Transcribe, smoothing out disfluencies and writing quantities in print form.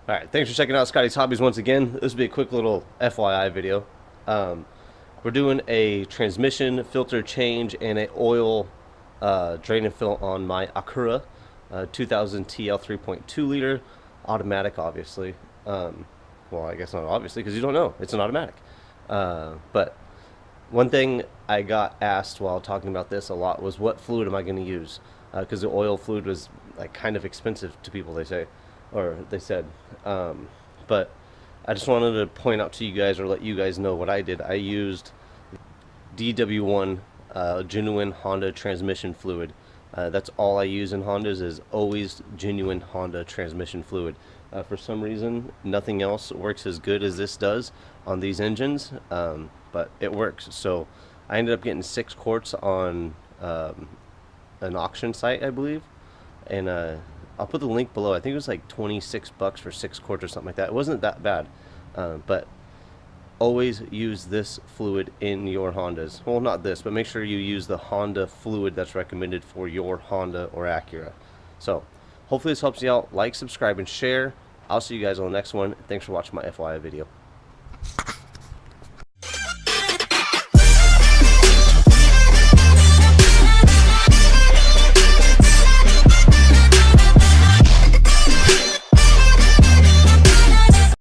Alright, thanks for checking out Scotty's Hobbies once again. This will be a quick little FYI video. We're doing a transmission filter change and a oil drain and fill on my Acura 2000 TL 3.2 liter automatic, obviously. Well, I guess not obviously because you don't know. It's an automatic. But one thing I got asked while talking about this a lot was, what fluid am I going to use? Because the oil fluid was like kind of expensive to people, they say, or they said. But I just wanted to point out to you guys, or let you guys know what I did. I used DW1 genuine Honda transmission fluid. That's all I use in Hondas, is always genuine Honda transmission fluid. For some reason, nothing else works as good as this does on these engines, but it works. So I ended up getting 6 quarts on an auction site, I believe, and I'll put the link below. I think it was like 26 bucks for 6 quarts or something like that. It wasn't that bad, but always use this fluid in your Hondas. Well, not this, but make sure you use the Honda fluid that's recommended for your Honda or Acura. So hopefully this helps you out. Like, subscribe, and share. I'll see you guys on the next one. Thanks for watching my FYI video.